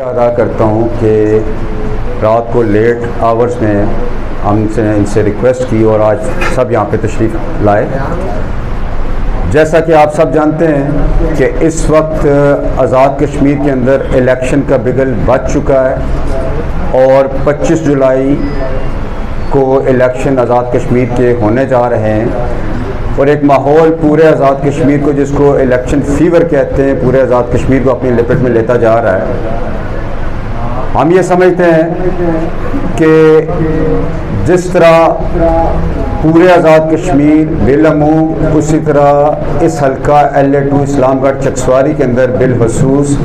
अदा करता हूँ कि रात को लेट आवर्स में हमसे इनसे रिक्वेस्ट की और आज सब यहाँ पे तशरीफ़ लाए। जैसा कि आप सब जानते हैं कि इस वक्त आज़ाद कश्मीर के अंदर इलेक्शन का बिगल बज चुका है और 25 जुलाई को इलेक्शन आज़ाद कश्मीर के होने जा रहे हैं और एक माहौल पूरे आज़ाद कश्मीर को, जिसको इलेक्शन फीवर कहते हैं, पूरे आज़ाद कश्मीर को अपनी लिपट में लेता जा रहा है। हम ये समझते हैं कि जिस तरह पूरे आज़ाद कश्मीर बिलअमूम, उसी तरह इस हल्का LA2 इस्लामगढ़ चकसवारी के अंदर बिलखसूस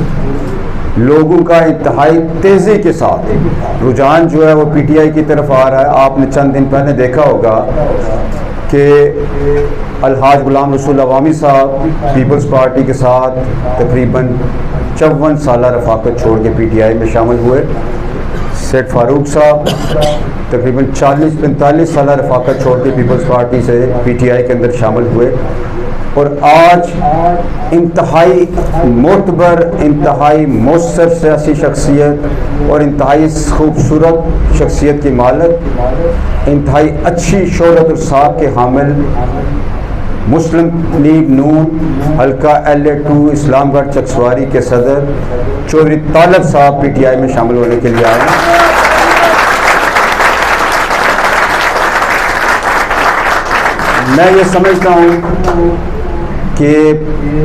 लोगों का इंतहाई तेज़ी के साथ रुझान जो है वो PTI की तरफ आ रहा है। आपने चंद दिन पहले देखा होगा कि अलहाज गुलाम रसूल अवामी साहब पीपल्स पार्टी के साथ तकरीबन 54 साल रफ़ाकत छोड़ के PTI में शामिल हुए। सेठ फारूक साहब तकरीबन 40-45 साल रफ़ाकत छोड़ के पीपल्स पार्टी से PTI के अंदर शामिल हुए और आज इंतहाई मोतबर, इंतहाई मौसर सियासी शख्सियत और इंतहाई खूबसूरत शख्सियत की मालिक, इंतहाई अच्छी शोहरत और साब के हामिल मुस्लिम लीग नून हल्का LA2 इस्लामगढ़ चकसवारी के सदर चौधरी तालब साहब PTI में शामिल होने के लिए आए हैं। मैं ये समझता हूँ कि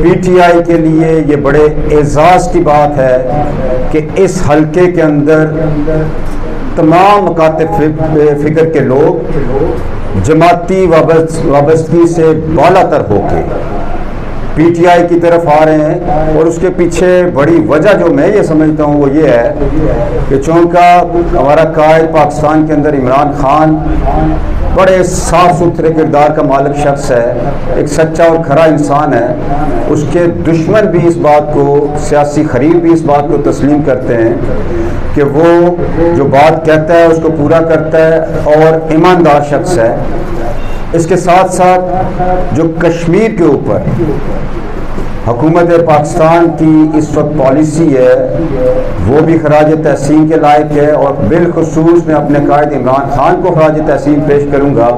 PTI के लिए ये बड़े एजाज़ की बात है कि इस हल्के के अंदर तमाम मकाते फ़िक्र के लोग जमाती वाबस्तगी से बालातर होके PTI की तरफ आ रहे हैं और उसके पीछे बड़ी वजह जो मैं ये समझता हूँ वो ये है कि चूँकि हमारा कायद पाकिस्तान के अंदर इमरान खान बड़े साफ़ सुथरे किरदार का मालिक शख्स है, एक सच्चा और खरा इंसान है। उसके दुश्मन भी इस बात को, सियासी खरीद भी इस बात को तस्लीम करते हैं कि वो जो बात कहता है उसको पूरा करता है और ईमानदार शख्स है। इसके साथ साथ जो कश्मीर के ऊपर हुकूमत पाकिस्तान की इस वक्त पॉलिसी है वो भी खराज तहसीन के लायक है और बिलखसूस मैं अपने कायद इमरान खान को खराज तहसीन पेश करूँगा,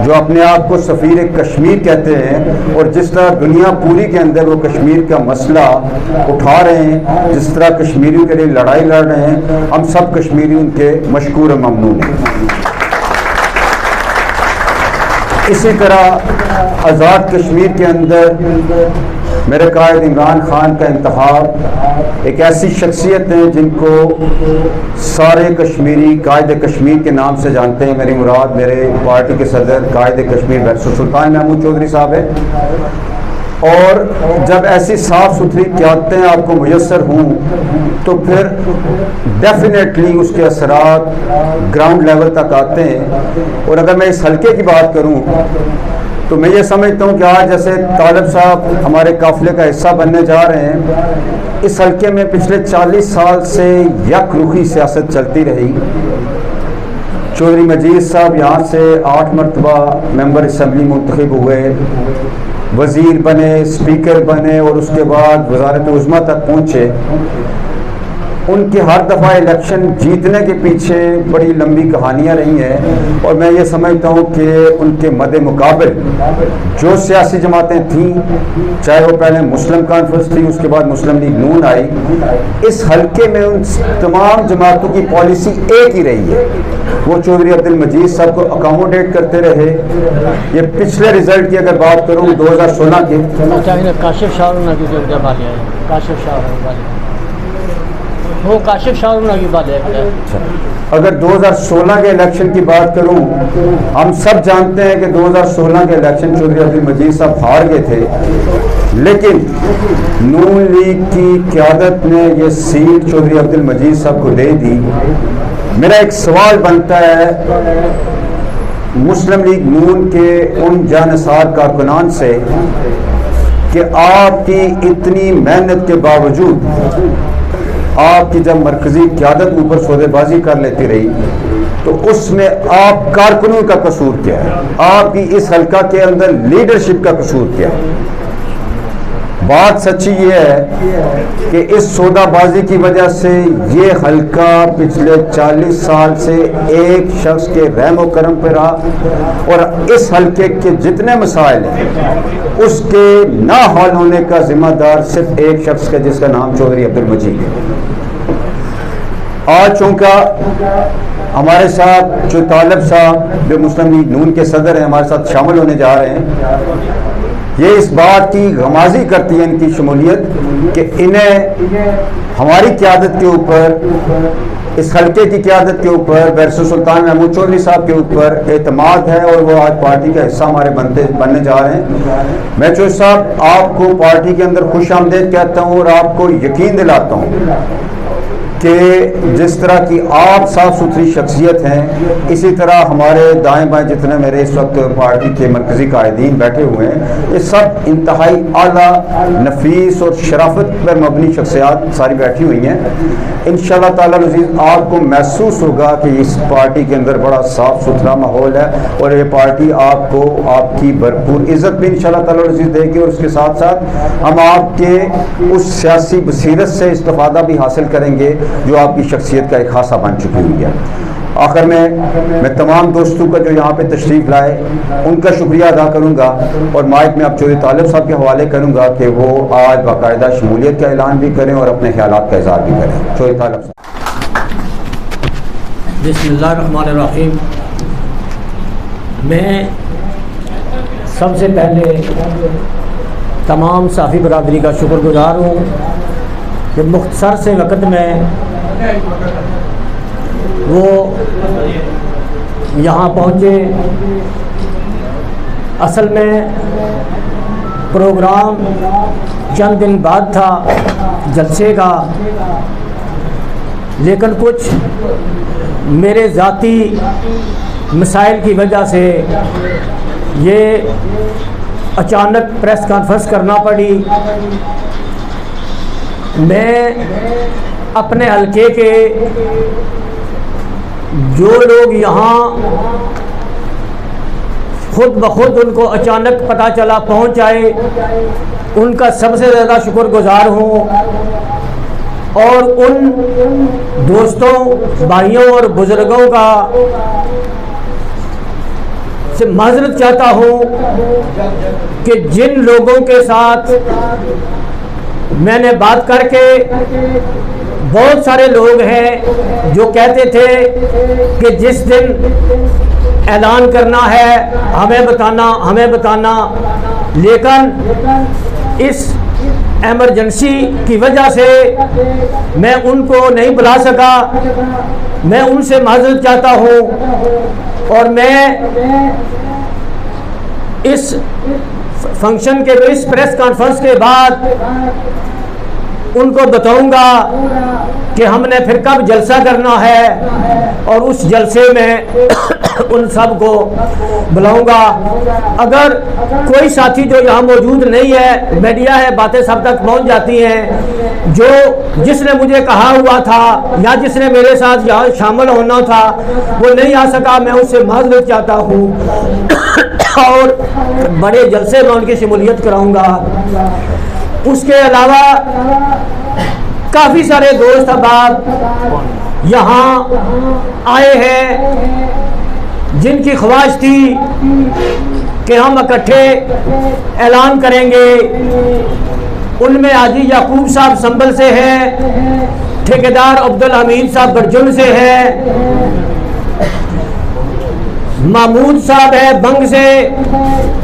जो अपने आप को सफ़ीर कश्मीर कहते हैं और जिस तरह दुनिया पूरी के अंदर वो कश्मीर का मसला उठा रहे हैं, जिस तरह कश्मीरियों के लिए लड़ाई लड़ रहे हैं, हम सब कश्मीरी उनके मशकूर और ममनून हैं। इसी तरह आज़ाद कश्मीर के अंदर मेरे कायद इमरान खान का इंतखाब एक ऐसी शख्सियत है जिनको सारे कश्मीरी कायद कश्मीर के नाम से जानते हैं। मेरी मुराद मेरे पार्टी के सदर कायद कश्मीर बैरिस्टर सुल्तान महमूद चौधरी साहब है और जब ऐसी साफ़ सुथरी क़यादतें आपको मुयस्सर हों तो फिर डेफिनेटली उसके असरात ग्राउंड लेवल तक आते हैं। और अगर मैं इस हल्के की बात करूं तो मैं ये समझता हूं कि आज जैसे तालब साहब हमारे काफ़िले का हिस्सा बनने जा रहे हैं, इस हल्के में पिछले 40 साल से यकरुखी सियासत चलती रही। चौधरी मजीद साहब यहाँ से 8 मरतबा मेंबर असम्बली मुंतखब हुए, वज़ीर बने, स्पीकर बने और उसके बाद वज़ारत उज़्मा तक पहुँचे। उनके हर दफ़ा इलेक्शन जीतने के पीछे बड़ी लंबी कहानियाँ रही हैं और मैं ये समझता हूँ कि उनके मद्दे मुकाबिल जो सियासी जमातें थीं, चाहे वो पहले मुस्लिम कॉन्फ्रेंस थी, उसके बाद मुस्लिम लीग नून आई, इस हल्के में उन तमाम जमातों की पॉलिसी एक ही रही है। वो चौधरी अब्दुल मजीद साहब को अकोमोडेट करते रहे। ये पिछले रिजल्ट की अगर बात करूँ 2016 के, काशिफ शाह वो काशिफ शाह की बात है। अगर 2016 के इलेक्शन की बात करूं, हम सब जानते हैं कि 2016 के इलेक्शन चौधरी अब्दुल मजीद साहब हार गए थे, लेकिन नून लीग की क़यादत ने ये सीट चौधरी अब्दुल मजीद साहब को दे दी। मेरा एक सवाल बनता है मुस्लिम लीग नून के उन जानसार कारकुनान से कि आपकी इतनी मेहनत के बावजूद आपकी जब मरकजी क़यादत ऊपर सौदेबाजी कर लेती रही तो उसमें आप कारकुनों का कसूर क्या है? आपकी इस हल्का के अंदर लीडरशिप का कसूर क्या है? बात सच्ची ये है कि इस सौदाबाजी की वजह से ये हल्का पिछले 40 साल से एक शख्स के रहम व करम पर रहा और इस हल्के के जितने मसाइल हैं उसके ना हल होने का जिम्मेदार सिर्फ एक शख्स का, जिसका नाम चौधरी अब्दुल मजीद है। आज चूँकि हमारे साथ जो तालिब साहब जो मुस्लिम लीग नून के सदर हैं हमारे साथ शामिल होने जा रहे हैं, ये इस बात की गमाजी करती है इनकी शमूलियत कि इन्हें हमारी क़यादत के ऊपर, इस हल्के की क़यादत के ऊपर, बैरिस्टर सुल्तान महमूद चौधरी साहब के ऊपर एतमाद है और वो आज पार्टी का हिस्सा हमारे बनने जा रहे हैं। मैं चौधरी साहब आपको पार्टी के अंदर खुश आमदेद कहता हूँ और आपको यकीन दिलाता हूँ कि जिस तरह की आप साफ सुथरी शख्सियत हैं, इसी तरह हमारे दाएं बाएं जितने मेरे इस वक्त पार्टी के मरकज़ी कायदीन बैठे हुए हैं, ये सब इंतहाई आला, नफीस और शराफत पर मबनी शख्सियात सारी बैठी हुई हैं। इंशाअल्लाह ताला अज़ीज़ आपको महसूस होगा कि इस पार्टी के अंदर बड़ा साफ सुथरा माहौल है और ये पार्टी आपको आपकी भरपूर इज़्ज़त भी इंशाअल्लाह ताला अज़ीज़ देगी और उसके साथ साथ हम आपके उस सियासी बसीरत से इस्तिफ़ादा भी हासिल करेंगे जो आपकी शख्सियत का एक खासा बन चुकी हुई है। आखिर में मैं तमाम दोस्तों का जो यहाँ पे तशरीफ़ लाए उनका शुक्रिया अदा करूँगा और माइक में अब चौधरी तालिब साहब के हवाले करूँगा कि वो आज बाकायदा शमूलियत का ऐलान भी करें और अपने ख्यालात का इज़हार भी करें। चौधरी तालिब साहब। बिस्मिल्लाहिर्रहमानिर्रहीम। मैं सबसे पहले तमाम साफ़ी बरादरी का शुक्रगुज़ार हूँ कि मुख्तसर से वक़्त में वो यहाँ पहुँचे। असल में प्रोग्राम चंद दिन बाद था जलसे का, लेकिन कुछ मेरे ज़ाती मसाइल की वजह से ये अचानक प्रेस कॉन्फ्रेंस करना पड़ी। मैं अपने हल्के के जो लोग यहाँ खुद ब खुद उनको अचानक पता चला पहुँच आए, उनका सबसे ज़्यादा शुक्रगुज़ार हूँ और उन दोस्तों, भाइयों और बुज़ुर्गों का से माज़रत चाहता हूँ कि जिन लोगों के साथ मैंने बात करके, बहुत सारे लोग हैं जो कहते थे कि जिस दिन ऐलान करना है हमें बताना, लेकिन इस एमरजेंसी की वजह से मैं उनको नहीं बुला सका। मैं उनसे माज़रत चाहता हूँ और मैं इस फंक्शन के, इस प्रेस कॉन्फ्रेंस के बाद उनको बताऊंगा कि हमने फिर कब जलसा करना है और उस जलसे में उन सब को बुलाऊंगा। अगर कोई साथी जो यहाँ मौजूद नहीं है, मीडिया है, बातें सब तक पहुँच जाती हैं, जिसने मुझे कहा हुआ था या जिसने मेरे साथ यहाँ शामिल होना था वो नहीं आ सका, मैं उससे माज़रत चाहता हूँ और बड़े जलसे में उनकी शमूलियत कराऊंगा। उसके अलावा काफ़ी सारे दोस्त अब यहाँ आए हैं जिनकी ख्वाहिश थी कि हम इकट्ठे ऐलान करेंगे। उनमें हाजी याकूब साहब संभल से हैं, ठेकेदार अब्दुल हमीद साहब बरजुन से हैं, महमूद साहब है बंग से,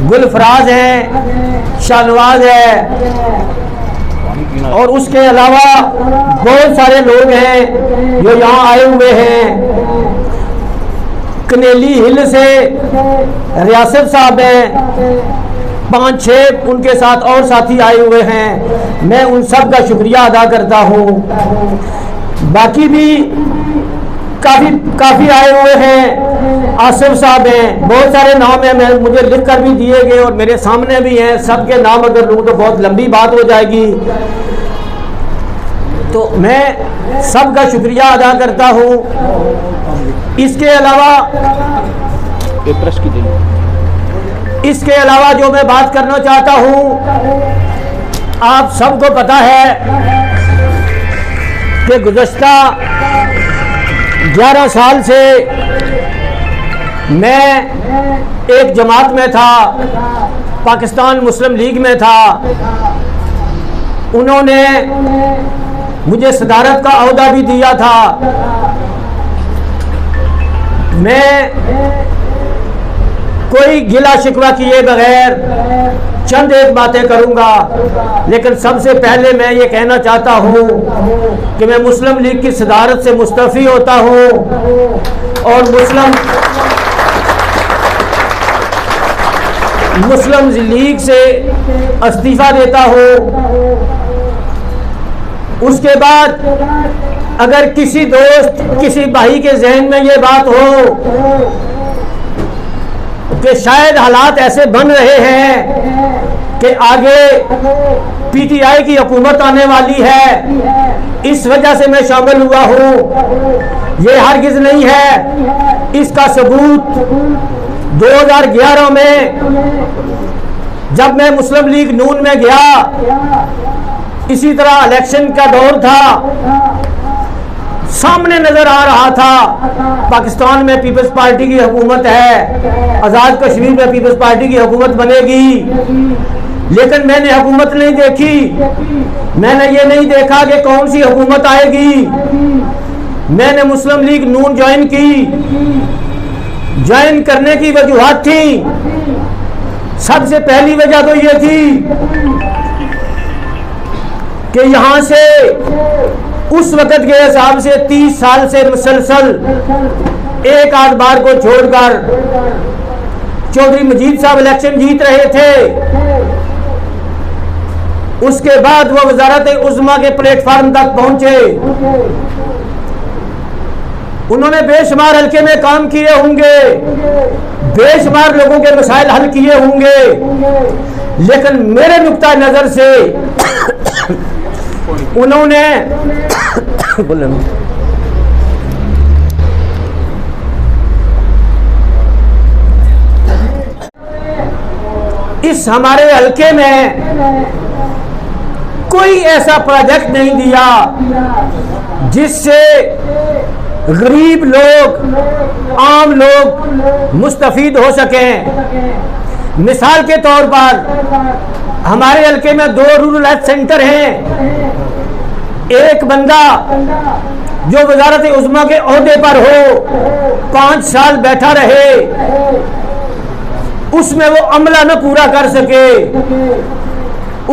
गुलफराज है, शाहनवाज है और उसके अलावा बहुत सारे लोग हैं जो यहाँ आए हुए हैं। कनेली हिल से रियासत साहब हैं, 5-6 उनके साथ और साथी आए हुए हैं। मैं उन सब का शुक्रिया अदा करता हूँ। बाकी भी काफ़ी आए हुए हैं। आसिफ साहब हैं, बहुत सारे नाम हैं, मुझे लिख कर भी दिए गए और मेरे सामने भी हैं। सबके नाम अगर लूँ तो बहुत लंबी बात हो जाएगी, तो मैं सबका शुक्रिया अदा करता हूँ। इसके अलावा जो मैं बात करना चाहता हूँ, आप सबको पता है कि गुज़श्ता 11 साल से मैं एक जमात में था, पाकिस्तान मुस्लिम लीग में था। उन्होंने मुझे सदारत का ओहदा भी दिया था। मैं कोई गिला शिकवा किए बगैर चंद एक बातें करूंगा, लेकिन सबसे पहले मैं ये कहना चाहता हूं कि मैं मुस्लिम लीग की सदारत से मुस्तफ़ी होता हूं और मुस्लिम लीग से इस्तीफ़ा देता हूं। उसके बाद अगर किसी दोस्त, किसी भाई के जहन में ये बात हो कि शायद हालात ऐसे बन रहे हैं कि आगे पीटीआई की हुकूमत आने वाली है, इस वजह से मैं शामिल हुआ हूँ, ये हरगिज़ नहीं है। इसका सबूत 2011 में जब मैं मुस्लिम लीग नून में गया, इसी तरह इलेक्शन का दौर था, सामने नजर आ रहा था पाकिस्तान में पीपल्स पार्टी की हुकूमत है, आज़ाद कश्मीर में पीपल्स पार्टी की हुकूमत बनेगी, लेकिन मैंने हुकूमत नहीं देखी। मैंने ये नहीं देखा कि कौन सी हुकूमत आएगी। मैंने मुस्लिम लीग नून ज्वाइन की। ज्वाइन करने की वजूहत थी, सबसे पहली वजह तो ये थी कि यहाँ से उस वक़्त के हिसाब से 30 साल से मुसलसल एक आध बार को छोड़कर चौधरी मजीद साहब इलेक्शन जीत रहे थे। उसके बाद वो वजारत उज़्मा के प्लेटफार्म तक पहुंचे। उन्होंने बेशुमार हल्के में काम किए होंगे, बेशुमार लोगों के मसाइल हल किए होंगे, लेकिन मेरे नुक्ता नज़र से उन्होंने इस हमारे हल्के में कोई ऐसा प्रोजेक्ट नहीं दिया जिससे गरीब लोग, आम लोग मुस्तफीद हो सकें। मिसाल के तौर पर हमारे हल्के में 2 रूरल हेल्थ सेंटर हैं। एक बंदा जो वजारत उज़्मा के ओहदे पर हो, 5 साल बैठा रहे, उसमें वो अमला न पूरा कर सके,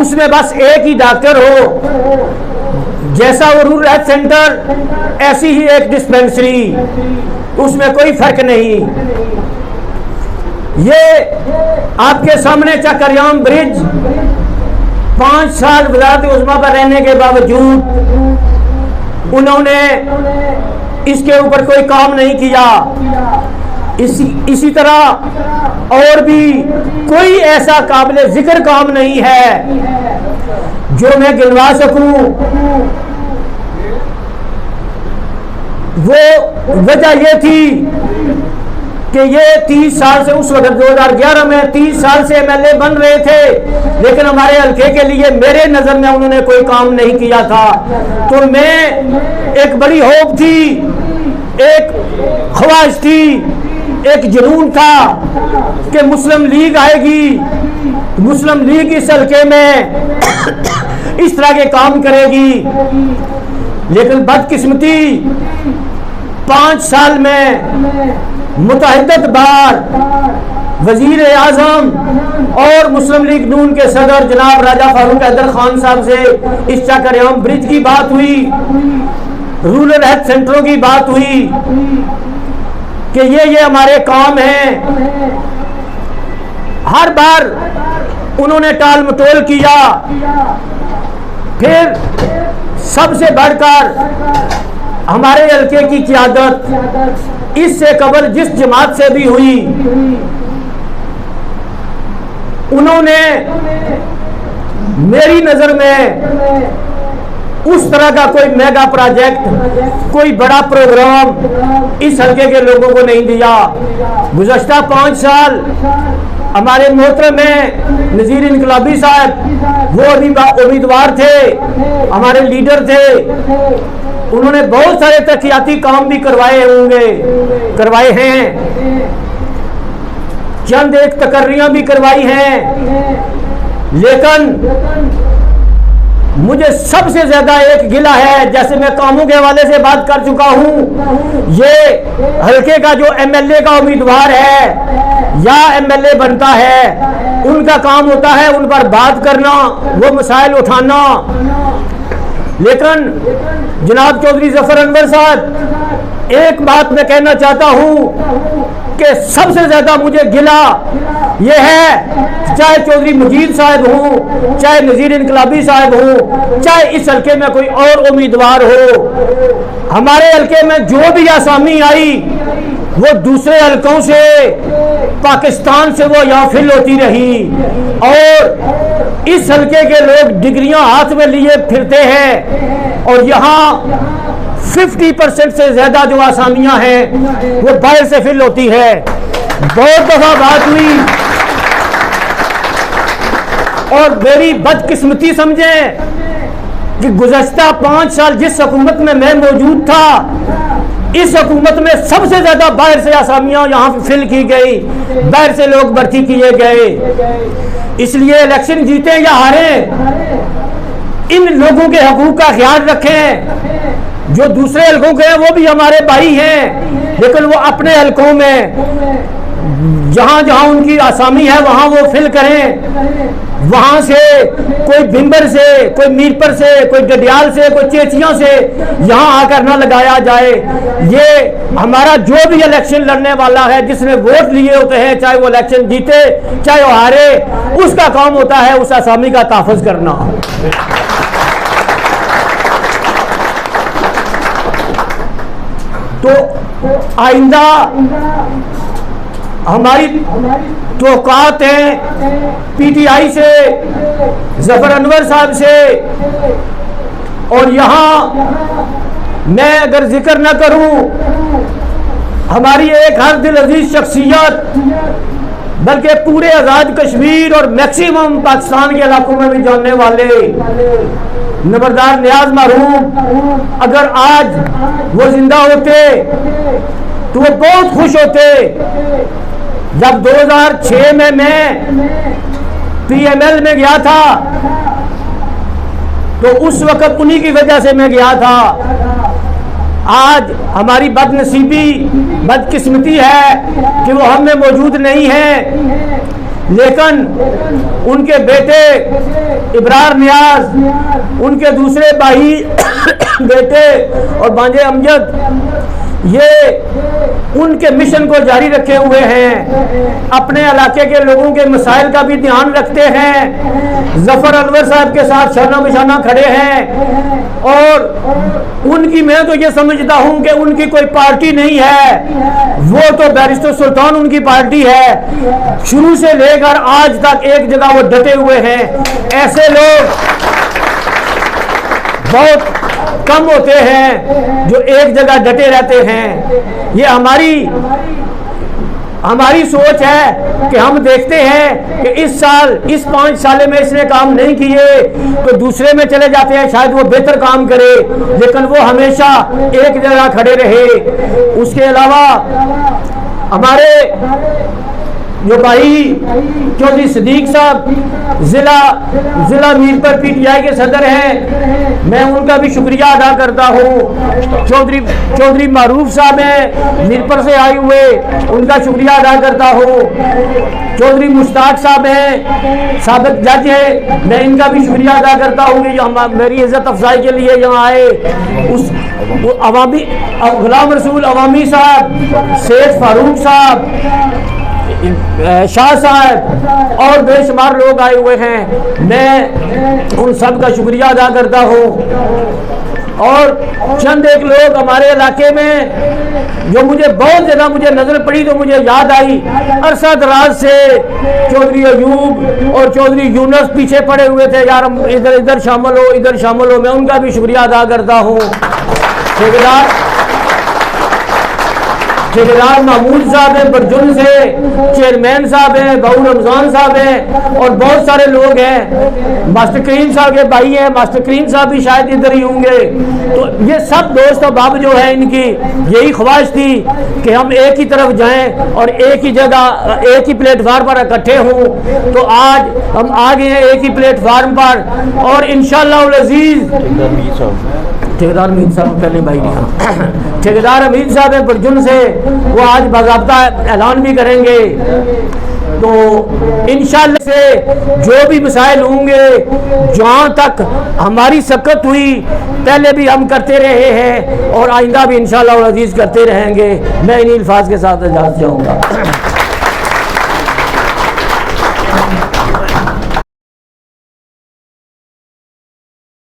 उसमें बस एक ही डॉक्टर हो, जैसा वो रूरल हेल्थ सेंटर ऐसी ही एक डिस्पेंसरी, उसमें कोई फर्क नहीं। ये आपके सामने चकरियाम ब्रिज 5 साल वज़ारत उज़्मा पर रहने के बावजूद उन्होंने इसके ऊपर कोई काम नहीं किया। इसी तरह और भी कोई ऐसा काबिल जिक्र काम नहीं है जो मैं गिनवा सकूं। वो वजह ये थी कि ये 30 साल से, उस वक्त 2011 में 30 साल से एमएलए बन रहे थे, लेकिन हमारे हल्के के लिए मेरे नज़र में उन्होंने कोई काम नहीं किया था। तो मैं, एक बड़ी होप थी, एक ख्वाहिश थी, एक जुनून था कि मुस्लिम लीग आएगी, मुस्लिम लीग इस हल्के में इस तरह के काम करेगी। लेकिन बदकिस्मती 5 साल में मुतअद्दिद बार वजीर आज़म और मुस्लिम लीग नून के सदर जनाब राजा फारूक हैदर खान साहब से इस चकरियाम ब्रिज की बात हुई, रूरल हेल्थ सेंटरों की बात हुई कि ये हमारे काम हैं। हर बार उन्होंने टाल मटोल किया। फिर सबसे बढ़कर हमारे हल्के की क़ियादत इससे कबल जिस जमात से भी हुई, उन्होंने मेरी नज़र में उस तरह का कोई मेगा प्रोजेक्ट, कोई बड़ा प्रोग्राम इस हल्के के लोगों को नहीं दिया। गुज़श्ता 5 साल हमारे मोहतरम में नज़ीर इनकलाबी साहब, वो अभी उम्मीदवार थे, हमारे लीडर थे। उन्होंने बहुत सारे तरक्याती काम भी करवाए हैं, चंद एक तकर्रियां भी करवाई हैं। लेकिन मुझे सबसे ज्यादा एक गिला है, जैसे मैं कामों के हवाले से बात कर चुका हूं, ये हल्के का जो एमएलए का उम्मीदवार है या एमएलए बनता है, उनका काम होता है उन पर बात करना, वो मसाइल उठाना। लेकिन जनाब चौधरी जफर अनवर साहब, एक बात मैं कहना चाहता हूं कि सबसे ज्यादा मुझे गिला ये है, चाहे चौधरी मजीद साहब हो, चाहे नज़ीर इनकलाबी साहब हो, चाहे इस हल्के में कोई और उम्मीदवार हो, हमारे हल्के में जो भी आसामी आई वो दूसरे हल्कों से, पाकिस्तान से वो यहाँ फिल होती रही। और इस हल्के के लोग डिग्रियां हाथ में लिए फिरते हैं और यहाँ 50% से ज्यादा जो आसामियां हैं वो बाहर से फिल होती है। बहुत दफा बात हुई और मेरी बदकिस्मती समझें कि गुज़श्ता 5 साल जिस हुकूमत में मैं मौजूद था, इस हुकूमत में सबसे ज्यादा बाहर से आसामियां यहाँ फिल की गई, बाहर से लोग भर्ती किए गए। इसलिए इलेक्शन जीते या हारे, इन लोगों के हकूक का ख्याल रखें। जो दूसरे हलकों के हैं वो भी हमारे भाई हैं, लेकिन वो अपने हलकों में जहां जहां उनकी आसामी है वहां वो फिल करें। वहां से कोई भिंबर से, कोई मीरपुर से, कोई डडियाल से, कोई चेचियां से यहाँ आकर ना लगाया जाए। ये हमारा जो भी इलेक्शन लड़ने वाला है, जिसने वोट लिए होते हैं, चाहे वो इलेक्शन जीते चाहे वो हारे, उसका काम होता है उस आसामी का तहफ़्फ़ुज़ करना। तो आइंदा हमारी तवक्कुआत हैं पीटीआई से, जफर अनवर साहब से। और यहाँ मैं अगर जिक्र न करूं, हमारी एक हर दिल अजीज शख्सियत, बल्कि पूरे आज़ाद कश्मीर और मैक्सिमम पाकिस्तान के इलाकों में भी जानने वाले नंबरदार नियाज मरहूम, अगर आज वो जिंदा होते तो वो बहुत खुश होते। जब 2006 में मैं पीएमएल में गया था तो उस वक्त उन्हीं की वजह से मैं गया था। आज हमारी बदनसीबी, बदकिस्मती है कि वो हम में मौजूद नहीं है, लेकिन उनके बेटे इब्रार नियाज, उनके दूसरे भाई बेटे और भांजे अमजद, ये उनके मिशन को जारी रखे हुए हैं, अपने इलाके के लोगों के मसाइल का भी ध्यान रखते हैं, जफर अनवर साहब के साथ शाना बिशाना खड़े हैं। और उनकी, मैं तो ये समझता हूं कि उनकी कोई पार्टी नहीं है, वो तो बैरिस्टर सुल्तान उनकी पार्टी है। शुरू से लेकर आज तक एक जगह वो डटे हुए हैं। ऐसे लोग बहुत कम होते हैं जो एक जगह डटे रहते हैं। ये हमारी सोच है कि हम देखते हैं कि इस साल, इस 5 साल में इसने काम नहीं किए तो दूसरे में चले जाते हैं, शायद वो बेहतर काम करे, लेकिन वो हमेशा एक जगह खड़े रहे। उसके अलावा हमारे जो भाई चौधरी सदीक साहब जिला मीरपुर पीटीआई के सदर हैं, मैं उनका भी शुक्रिया अदा करता हूँ। चौधरी मारूफ साहब हैं मीरपुर से आए हुए, उनका शुक्रिया अदा करता हूँ। चौधरी मुश्ताक साहब हैं, साबिक जज हैं, मैं इनका भी शुक्रिया अदा करता हूँ कि मेरी इज्जत अफजाई के लिए यहाँ आए। उस अवामी गुलाम रसूल अवामी साहब, सैयद फारूक साहब, शाह साहब और बेशुमार लोग आए हुए हैं, मैं उन सब का शुक्रिया अदा करता हूँ। और चंद एक लोग हमारे इलाके में जो मुझे बहुत ज़्यादा नज़र पड़ी, तो मुझे याद आई, अरसा दराज से चौधरी अयूब और चौधरी यूनुस पीछे पड़े हुए थे, यार इधर शामिल हो, इधर शामिल हो, मैं उनका भी शुक्रिया अदा करता हूँ। ठेकेदार ठेकेदार महमूद साहब हैं बरजुन से, चेयरमैन साहब हैं, बहु रमजान साहब हैं और बहुत सारे लोग हैं। मास्टर करीम साहब के भाई हैं, मास्टर करीम साहब भी शायद इधर ही होंगे। तो ये सब दोस्त अब जो है इनकी यही ख्वाहिश थी कि हम एक ही तरफ जाएं और एक ही जगह एक ही प्लेटफार्म पर इकट्ठे हों। तो आज हम आ गए हैं एक ही प्लेटफार्म पर और इंशाअल्लाह अज़ीज़ ठेकेदार मीर साहब पहले भाई नहीं ठेकेदार अमीर साहब है बरजुन से, वो आज बाज़ाब्ता ऐलान भी करेंगे। तो इंशाअल्लाह से जो भी मसाइल होंगे, जहाँ तक हमारी सकत हुई पहले भी हम करते रहे हैं और आइंदा भी इंशाअल्लाह अज़ीज़ करते रहेंगे। मैं इन्हीं अल्फाज के साथ इजाज़त चाहूँगा।